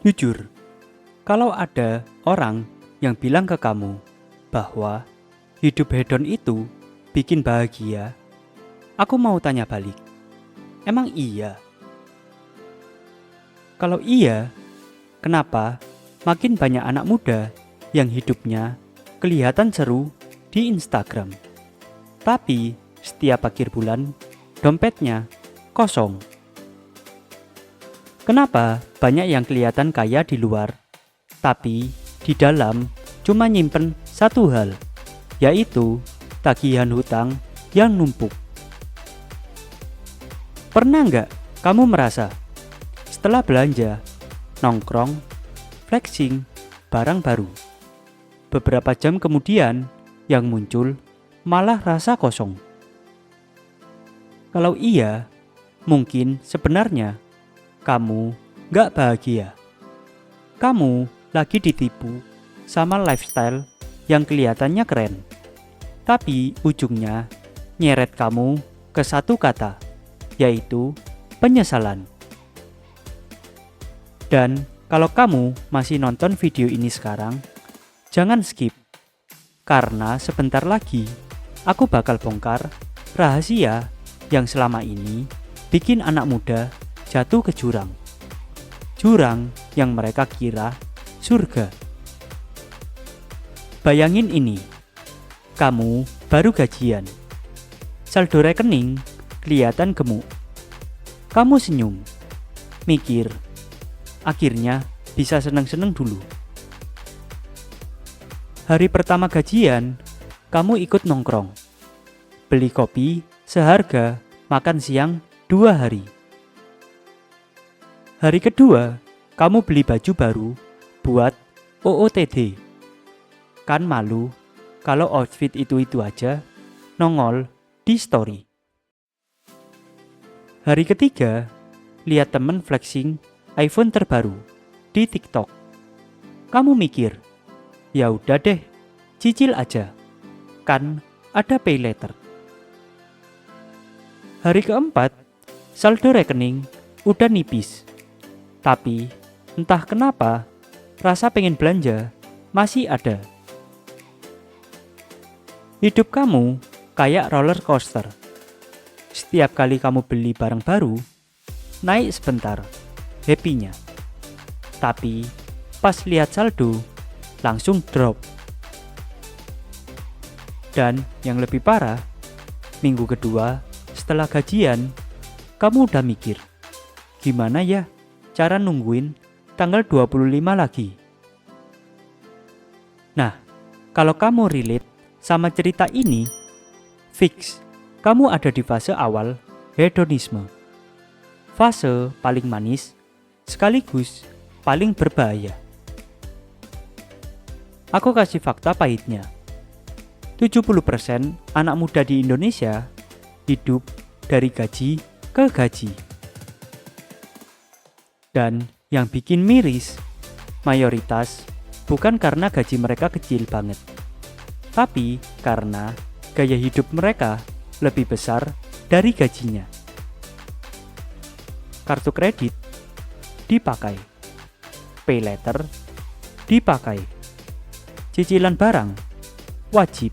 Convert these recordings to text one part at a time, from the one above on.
Jujur, kalau ada orang yang bilang ke kamu bahwa hidup hedon itu bikin bahagia, aku mau tanya balik. Emang iya? Kalau iya, kenapa makin banyak anak muda yang hidupnya kelihatan seru di Instagram, tapi setiap akhir bulan dompetnya kosong? Kenapa banyak yang kelihatan kaya di luar, tapi di dalam cuma nyimpen satu hal, yaitu tagihan hutang yang numpuk? Pernah nggak kamu merasa setelah belanja, nongkrong, flexing, barang baru, beberapa jam kemudian yang muncul malah rasa kosong? Kalau iya, mungkin sebenarnya kamu gak bahagia. Kamu lagi ditipu sama lifestyle yang kelihatannya keren, tapi ujungnya nyeret kamu ke satu kata, yaitu penyesalan. Dan kalau kamu masih nonton video ini sekarang, jangan skip, karena sebentar lagi aku bakal bongkar rahasia yang selama ini bikin anak muda jatuh ke jurang. Jurang yang mereka kira surga. Bayangin ini, kamu baru gajian, saldo rekening kelihatan gemuk. Kamu senyum, mikir, akhirnya bisa seneng-seneng dulu. Hari pertama gajian, kamu ikut nongkrong, beli kopi seharga makan siang 2 hari. Hari kedua, kamu beli baju baru buat OOTD. Kan malu kalau outfit itu-itu aja nongol di story. Hari ketiga, lihat temen flexing iPhone terbaru di TikTok. Kamu mikir, ya udah deh, cicil aja. Kan ada pay later. Hari keempat, saldo rekening udah nipis. Tapi entah kenapa rasa pengen belanja masih ada. Hidup kamu kayak roller coaster. Setiap kali kamu beli barang baru, naik sebentar, happy-nya. Tapi pas lihat saldo, langsung drop. Dan yang lebih parah, minggu kedua setelah gajian, kamu udah mikir, gimana ya cara nungguin tanggal 25 lagi? Nah, kalau kamu relate sama cerita ini, fix kamu ada di fase awal hedonisme. Fase paling manis, sekaligus paling berbahaya. Aku kasih fakta pahitnya. 70% anak muda di Indonesia hidup dari gaji ke gaji. Dan yang bikin miris, mayoritas bukan karena gaji mereka kecil banget, tapi karena gaya hidup mereka lebih besar dari gajinya. Kartu kredit dipakai, pay later dipakai, cicilan barang wajib.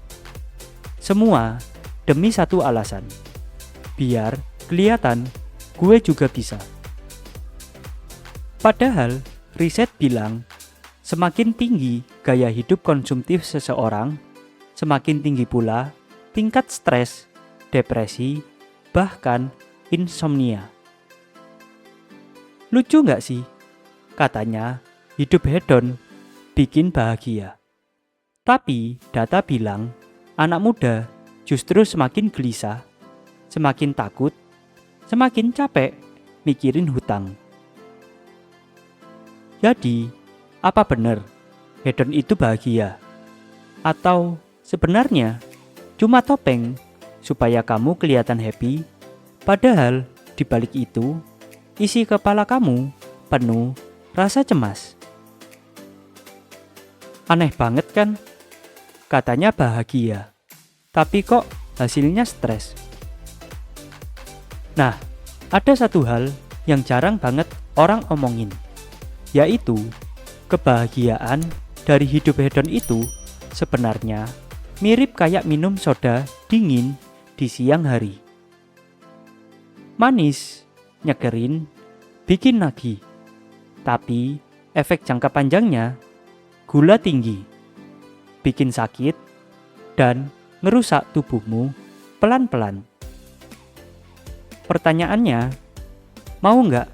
Semua demi satu alasan, biar kelihatan gue juga bisa. Padahal riset bilang semakin tinggi gaya hidup konsumtif seseorang, semakin tinggi pula tingkat stres, depresi, bahkan insomnia. Lucu gak sih? Katanya hidup hedon bikin bahagia. Tapi data bilang anak muda justru semakin gelisah, semakin takut, semakin capek mikirin hutang. Jadi, apa benar hedon itu bahagia? Atau sebenarnya cuma topeng supaya kamu kelihatan happy, padahal di balik itu isi kepala kamu penuh rasa cemas? Aneh banget kan? Katanya bahagia, tapi kok hasilnya stres. Nah, ada satu hal yang jarang banget orang omongin, yaitu kebahagiaan dari hidup hedon itu sebenarnya mirip kayak minum soda dingin di siang hari. Manis, nyegerin, bikin nagih. Tapi efek jangka panjangnya gula tinggi, bikin sakit, dan ngerusak tubuhmu pelan-pelan. Pertanyaannya, mau nggak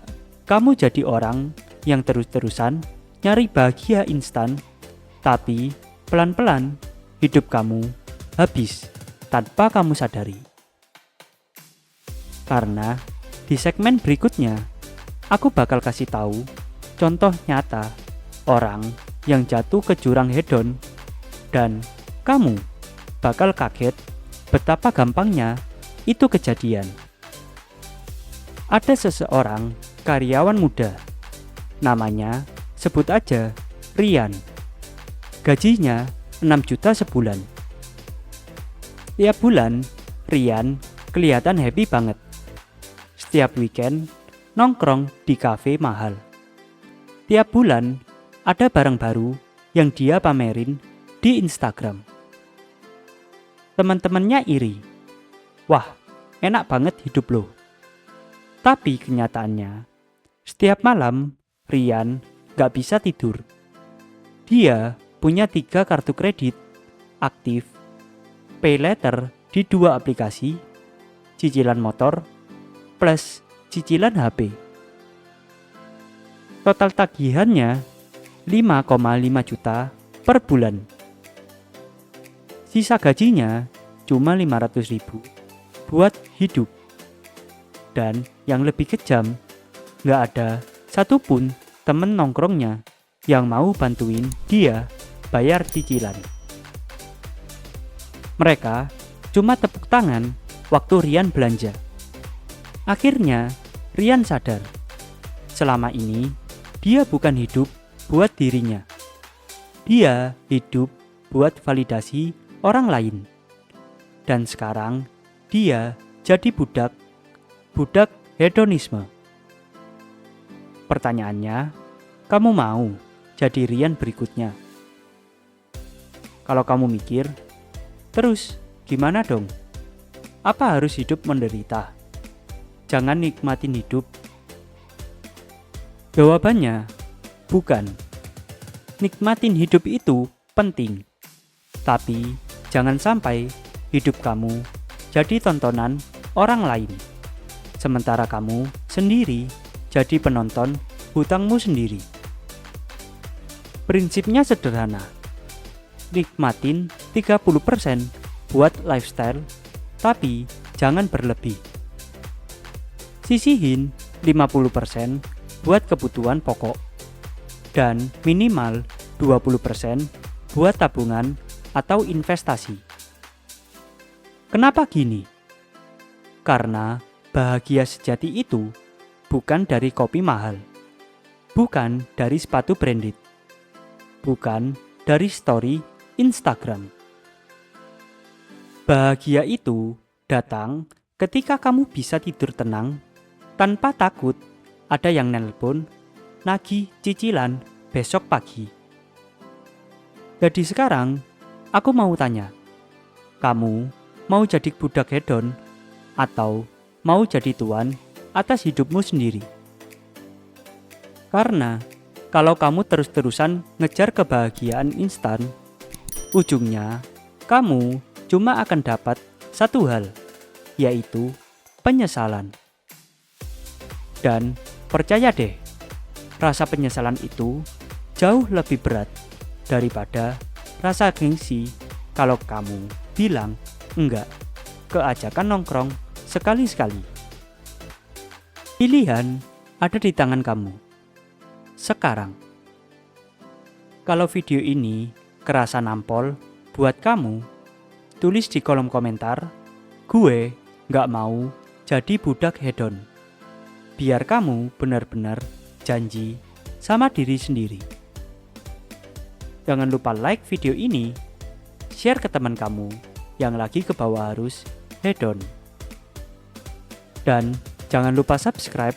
kamu jadi orang yang terus-terusan nyari bahagia instan, tapi pelan-pelan hidup kamu habis tanpa kamu sadari? Karena di segmen berikutnya, aku bakal kasih tahu contoh nyata orang yang jatuh ke jurang hedon, dan kamu bakal kaget betapa gampangnya itu kejadian. Ada seseorang karyawan muda, namanya sebut aja Rian. Gajinya 6 juta sebulan. Tiap bulan, Rian kelihatan happy banget. Setiap weekend, nongkrong di kafe mahal. Tiap bulan, ada barang baru yang dia pamerin di Instagram. Teman-temannya iri. Wah, enak banget hidup lo. Tapi kenyataannya, setiap malam, Rian gak bisa tidur. Dia punya 3 kartu kredit, aktif, pay later di 2 aplikasi, cicilan motor, plus cicilan HP. Total tagihannya 5,5 juta per bulan. Sisa gajinya cuma 500 ribu buat hidup. Dan yang lebih kejam, gak ada satupun temen nongkrongnya yang mau bantuin dia bayar cicilan. Mereka cuma tepuk tangan waktu Rian belanja. Akhirnya, Rian sadar, selama ini dia bukan hidup buat dirinya. Dia hidup buat validasi orang lain. Dan sekarang, dia jadi budak hedonisme. Pertanyaannya, kamu mau jadi Rian berikutnya? Kalau kamu mikir, terus gimana dong? Apa harus hidup menderita? Jangan nikmatin hidup. Jawabannya, bukan. Nikmatin hidup itu penting. Tapi jangan sampai hidup kamu jadi tontonan orang lain. Sementara kamu sendiri jadi penonton hutangmu sendiri. Prinsipnya sederhana. Nikmatin 30% buat lifestyle, tapi jangan berlebih. Sisihin 50% buat kebutuhan pokok dan minimal 20% buat tabungan atau investasi. Kenapa gini? Karena bahagia sejati itu bukan dari kopi mahal, bukan dari sepatu branded, bukan dari story Instagram. Bahagia itu datang ketika kamu bisa tidur tenang tanpa takut ada yang nelpon nagih cicilan besok pagi. Jadi sekarang aku mau tanya, kamu mau jadi budak hedon atau mau jadi tuan atas hidupmu sendiri? Karena kalau kamu terus-terusan ngejar kebahagiaan instan, ujungnya kamu cuma akan dapat satu hal, yaitu penyesalan. Dan percaya deh, rasa penyesalan itu jauh lebih berat daripada rasa gengsi kalau kamu bilang enggak ke ajakan nongkrong sekali-sekali. Pilihan ada di tangan kamu sekarang. Kalau video ini kerasa nampol buat kamu, tulis di kolom komentar, gue gak mau jadi budak hedon. Biar kamu benar-benar janji sama diri sendiri. Jangan lupa like video ini, share ke teman kamu yang lagi ke bawah arus hedon. Dan jangan lupa subscribe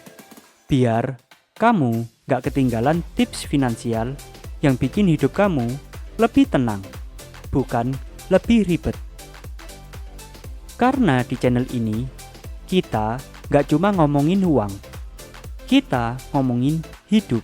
biar kamu gak ketinggalan tips finansial yang bikin hidup kamu lebih tenang, bukan lebih ribet. Karena di channel ini, kita gak cuma ngomongin uang, kita ngomongin hidup.